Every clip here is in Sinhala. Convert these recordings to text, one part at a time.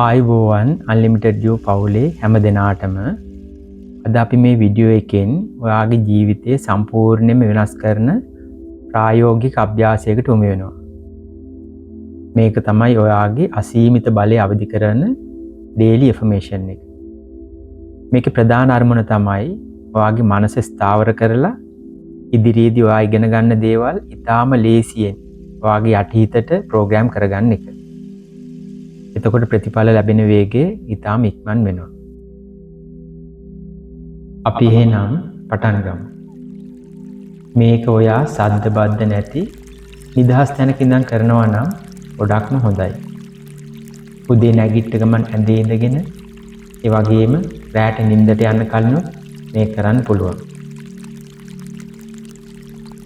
ආයුබෝවන් අන්ලිමිටඩ් යූ පවුලේ හැම දෙනාටම අද අපි මේ වීඩියෝ එකෙන් ඔයාගේ ජීවිතය සම්පූර්ණයෙන්ම වෙනස් කරන ප්‍රායෝගික අභ්‍යාසයකට උමු වෙනවා. මේක තමයි ඔයාගේ අසීමිත බලය අවදි කරන ඩේලි ඇෆර්මේෂන් එක. මේකේ ප්‍රධාන අරමුණ තමයි ඔයාගේ මනස ස්ථාවර කරලා ඉදිරියේදී ඔයා ඉගෙන ගන්න දේවල් ඉතාම ලේසියෙන් ඔයාගේ යටිහිතට ප්‍රෝග්‍රෑම් කරගන්න එක. එතකොට ප්‍රතිඵල ලැබෙන වේගය ඉතාම ඉක්මන් වෙනවා. අපි එහෙනම් පටන් ගමු. මේක ඔයා සද්ද බද්ද නැති නිදහස් තැනක ඉඳන් කරනවා නම් ගොඩක්ම හොඳයි. උදේ නැගිට ගමන් ඇඳේ ඉඳගෙන ඒ වගේම රැට නිින්දට යන්න කලිනුත් මේක කරන්න පුළුවන්.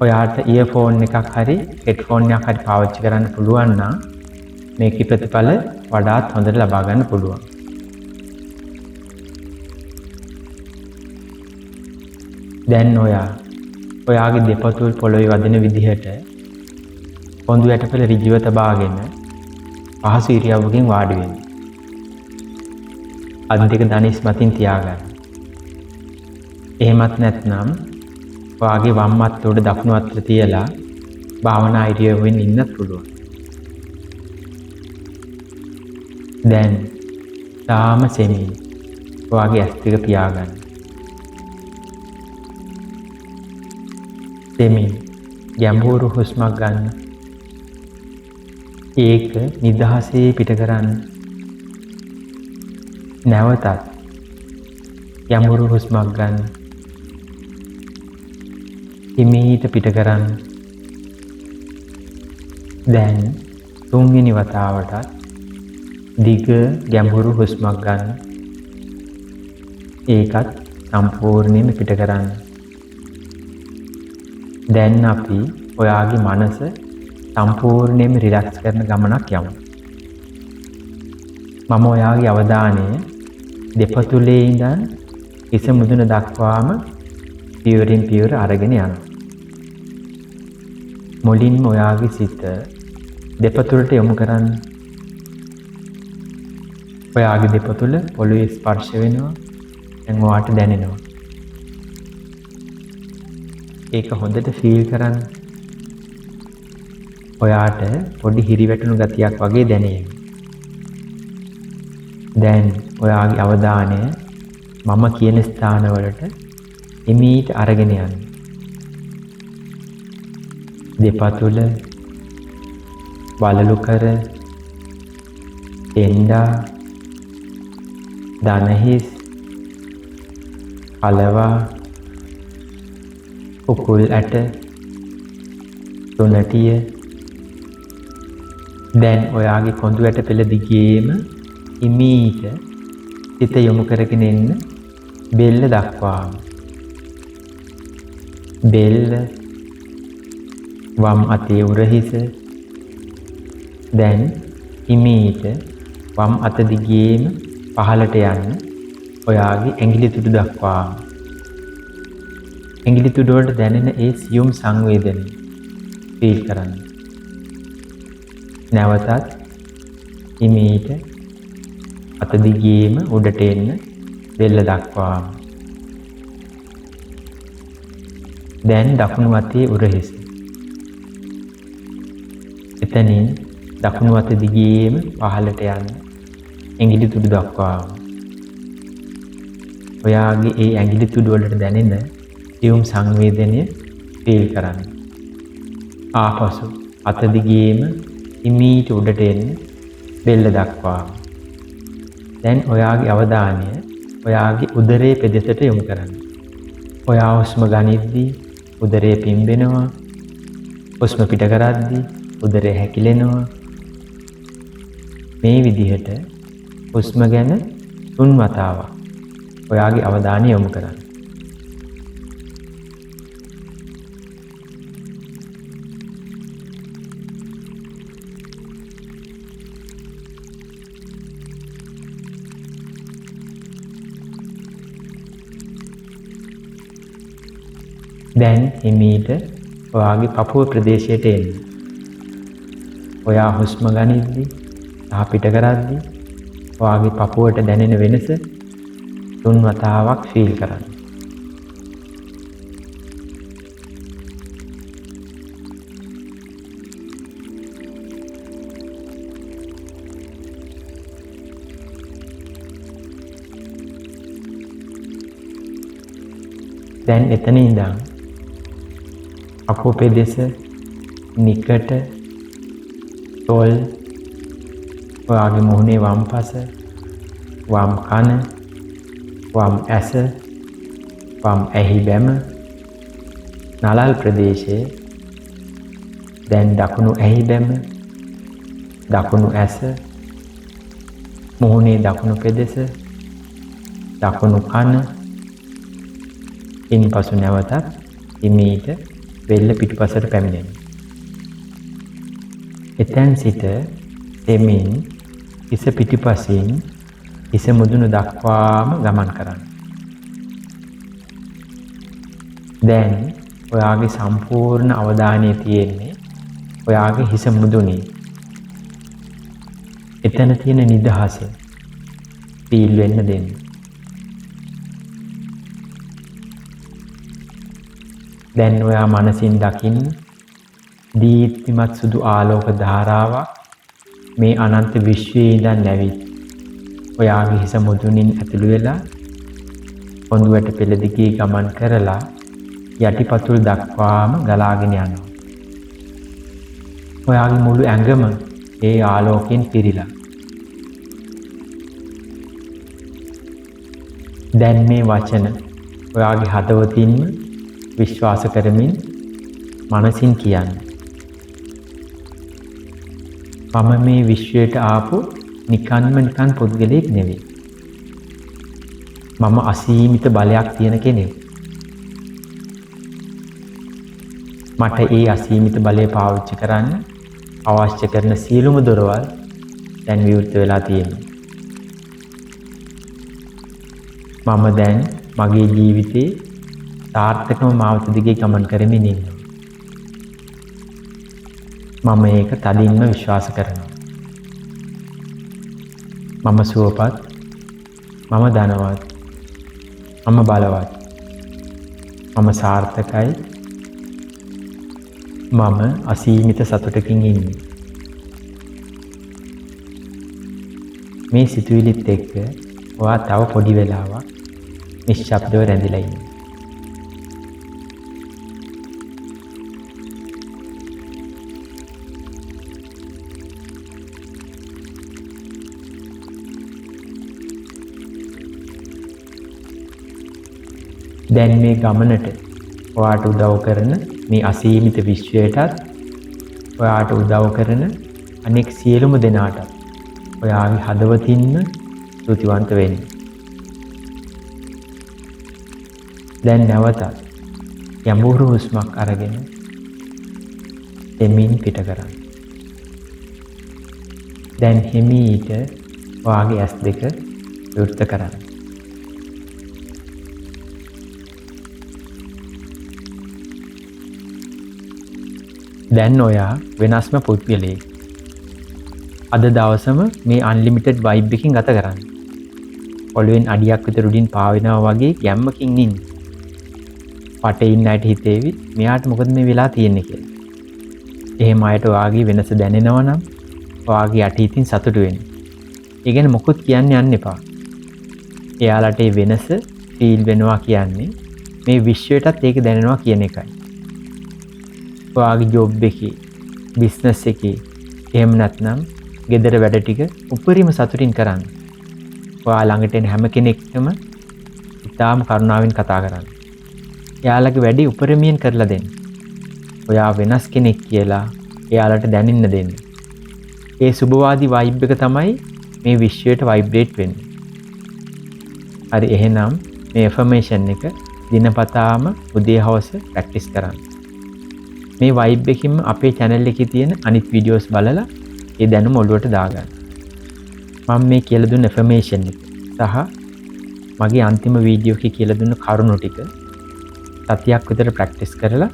ඔයාට ඉයර්ෆෝන් එකක් හරි හෙඩ්ෆෝන් එකක් හරි පාවිච්චි කරන්න පුළුවන් නම් මේකේ ප්‍රතිඵල වඩාත් හොඳට ලබා ගන්න පුළුවන්. දැන් ඔයාගේ දෙපතුල් පොළොවේ වදින විදිහට පොඳු යටපෙළ ඍජුව තබාගෙන පහසු ඉරියව්වකින් වාඩි වෙන්න. අත් දෙක ධනිස් මතින් තියාගන්න. එහෙමත් නැත්නම් ඔයාගේ වම් අත උඩ දකුණු අත තියලා භාවනා ඉරියව්වෙන් ඉන්නත් පුළුවන්. දැන් තාම සෙමින් ඔයාගේ ඇස් දෙක පියාගන්න. සෙමින් ගැඹුරු හුස්මක් ගන්න. ඒක නිදහසේ පිට කරන්න. නැවතත් ගැඹුරු හුස්මක් ගන්න. හිමීට පිට කරන්න. දැන් තුන්වෙනි වතාවටත් දිග ගැඹුරු හුස්මක් ගන්න. ඒකත් සම්පූර්ණයෙන්ම පිට කරන්න. දැන් අපි ඔයාගේ මනස සම්පූර්ණයෙන්ම රිලැක්ස් කරන ගමනක් යමු. මම ඔයාගේ අවධානය දෙපතුලේ ඉඳන් හිස මුදුන දක්වාම පියවරින් පියවර අරගෙන යනවා. මුලින්ම ඔයාගේ සිත දෙපතුලට යොමු කරන්න. ඔයාගේ දෙපතුල පොළොවේ ස්පර්ශ වෙනවා. දැන් ඔයාට දැනෙනවා. ඒක හොඳට ෆීල් කරන්න. ඔයාට පොඩි හිරිවැටුණු ගතියක් වගේ දැනෙනවා. දැන් ඔයාගේ අවධානය මම කියන ස්ථානවලට එමීට අරගෙන යන්න. දෙපතුල, වලලු කර, එන්ඩා, දනහිස්, කලවා, උකුල් ඇට, තුනටිය. දැන් ඔයාගේ කොඳු ඇට පෙළ දිගේම හිමීට සිත යොමු කරගෙන එන්න බෙල්ල දක්වාම. බෙල්ල, වම් අතේ උරහිස. දැන් හිමීට වම් අත දිගේම පහළට යන්න ඔයාගේ ඇඟිලි තුඩු දක්වාම. ඇඟිලි තුඩු වලට දැනෙන ඒ සියුම් සංවේදනය ෆීල් කරන්න. නැවතත් හිමීට අත දිගේම උඩට එන්න බෙල්ල දක්වාම. දැන් දකුණු අතේ උරහිස. එතනින් දකුණු අත දිගේම පහළට යන්න ඇඟිලි තුඩු දක්වාම. ඔයාගේ ඒ ඇඟිලි තුඩු වලට දැනෙන සියුම් සංවේදනය ෆීල් කරන්න. ආපසු අත දිගේම හිමීට උඩට එන්න බෙල්ල දක්වාම. දැන් ඔයාගේ අවධානය ඔයාගේ උදරයේ පෙදෙසට යොමු කරන්න. ඔයා හුස්ම ගනිද්දී උදරය පිම්බෙනවා. හුස්ම පිට කරද්දී උදරය හැකිලෙනවා. මේ විදිහට හුස්ම ගැන 3 වතාවක් ඔයාගේ අවධානය යොමු කරන්න. දැන් හිමීට ඔයාගේ පපුව ප්‍රදේශයට එන්න. ඔයා හුස්ම ගනිද්දී සහ පිට කරද්දී ඔයාගේ පපුවට දැනෙන වෙනස 3 වතාවක් ෆීල් කරන්න. දැන් එතන ඉඳන් අකුව පෙදෙස, නිකට, තොල්, ඔයාගේ මුහුණේ වම් පස, වම් කන, වම් ඇස, වම් ඇහි බැම, නළල් ප්‍රදේශයේ, දැන් දකුණු ඇහි බැම, දකුණු ඇස, මුහුණේ දකුණු පෙදෙස, දකුණු කන, ඉන්පසු නැවතත් හිමීට වෙල්ල පිටුපසට පැමිණෙන. එතැන් සිට එමින් හිස පිටිපසින් හිස මුදුන දක්වාම ගමන් කරන්න. දැන් ඔයාගේ සම්පූර්ණ අවධානය තියෙන්නේ ඔයාගේ හිස මුදුනේ. එතන තියෙන නිදහස ෆීල් වෙන්න දෙන්න. දැන් ඔයා මනසින් දකින්න දීප්තිමත් සුදු ආලෝක ධාරාවක් මේ අනන්ත විශ්වයේ ඉඳන් නැවිත් ඔයාගේ හිස මුදුනින් ඇතුළු වෙලා පොඳුවට පෙළ දිගේ ගමන් කරලා යටිපතුල් දක්වාම ගලාගෙන යනවා. ඔයාගේ මුළු ඇඟම ඒ ආලෝකයෙන් පිරීලා. දැන් මේ වචන ඔයාගේ හදවතින්ම විශ්වාස කරමින් මනසින් කියන්න. මම මේ විශ්වයට ආපු නිකන් පුද්ගලයෙක් නෙවෙයි. මම අසීමිත බලයක් තියෙන කෙනෙක්. මට ඒ අසීමිත බලය පාවිච්චි කරන්න අවශ්‍ය කරන සියලුම දොරවල් දැන් විවෘත වෙලා තියෙනවා. මම දැන් මගේ ජීවිතේ සාර්ථකව මාවත දිගේ ගමන් කරමින් ඉන්නවා. මම ඒක තදින්ම විශ්වාස කරනවා. මම සුවපත්, මම ධනවත්, මම බලවත්, මම සාර්ථකයි, මම අසීමිත සතුටකින් ඉන්නේ. මේ සිතුවිලිත් එක්ක ඔයා තව පොඩි වෙලාවක් නිශ්ශබ්දව රැඳිලා ඉන්න. දැන් මේ ගමනට ඔයාට උදව් කරන මේ අසීමිත විශ්වයටත් ඔයාට උදව් කරන අනෙක් සියලුම දෙනාටත් ඔයාගේ හදවතින්ම ස්තුතිවන්ත වෙන්න. දැන් නැවතත් යඹුරු හුස්මක් අරගෙන එමින් පිට කරන්න. දැන් හිමීට ඔයාගේ ඇස් දෙක විවෘත කරන්න. දැන් ඔයා වෙනස්ම පුද්ගලයෙක්. අද දවසම මේ අන්ලිමිටඩ් වයිබ් එකකින් ගත කරන්න. ඔළුවෙන් අඩියක් විතර උඩින් පාවෙනවා වගේ ගැම්මකින් ඉන්න. පටේ ඉන්න අයට හිතේවි මෙයාට මොකද මේ වෙලා තියෙන්නේ කියලා. එහෙම අයට ඔයාගේ වෙනස දැනෙනවා නම් ඔයාගේ යටිහිතින් සතුටු වෙන්න. ඒ ගැන මොකුත් කියන්න යන්න එපා. එයාලට ඒ වෙනස ෆීල් වෙනවා කියන්නේ මේ විශ්වයටත් ඒක දැනෙනවා කියන එකයි. ඔයාගේ ජොබ් එකේ, බිස්නස් එකේ, එහෙම නැත්නම් ගෙදර වැඩ ටික උපරිම සතුටින් කරන්න. ඔයා ළඟට එන හැම කෙනෙක්ටම ඉතාම කරුණාවෙන් කතා කරන්න. එයාලගේ වැඩේ උපරිමයෙන් කරලා දෙන්න. ඔයා වෙනස් කෙනෙක් කියලා එයාලට දැනෙන්න දෙන්න. ඒ සුබවාදී වයිබ් එක තමයි මේ විශ්වයට වයිබ්‍රේට් වෙන්නේ. හරි, එහෙනම් මේ ඇෆර්මේෂන් එක දිනපතාම උදේ හවස ප්‍රැක්ටිස් කරන්න. මේ වයිබ් එකකින්ම අපේ channel එකේ තියෙන අනිත් වීඩියෝස් බලලා ඒ දැනුම ඔළුවට දාගන්න. මම මේ කියලා දුන්න ඇෆර්මේෂන් එක සහ මගේ අන්තිම වීඩියෝ එකේ කියලා දුන්න කරුණු ටික සතියක් විතර ප්‍රැක්ටිස් කරලා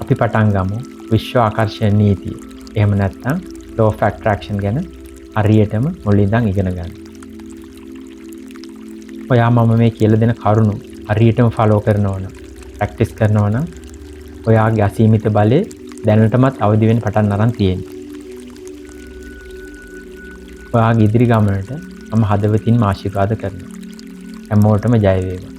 අපි පටන් ගමු විශ්ව ආකර්ෂණ නීතිය. එහෙම නැත්නම් law of attraction ගැන හරියටම මුලින්දන් ඉගෙන ගන්න. ඔයා මම මේ කියලා දෙන කරුණු හරියටම ෆලෝ කරනවා නම් ප්‍රැක්ටිස් කරනවා නම් ඔයාගේ අසීමිත බලය දැනටමත් අවදි වෙන්න පටන් අරන් තියෙනවා. ඔයාගේ ඉදිරි ගමනට මම හදවතින්ම ආශිර්වාද කරනවා. හැමෝටම ජය වේවා.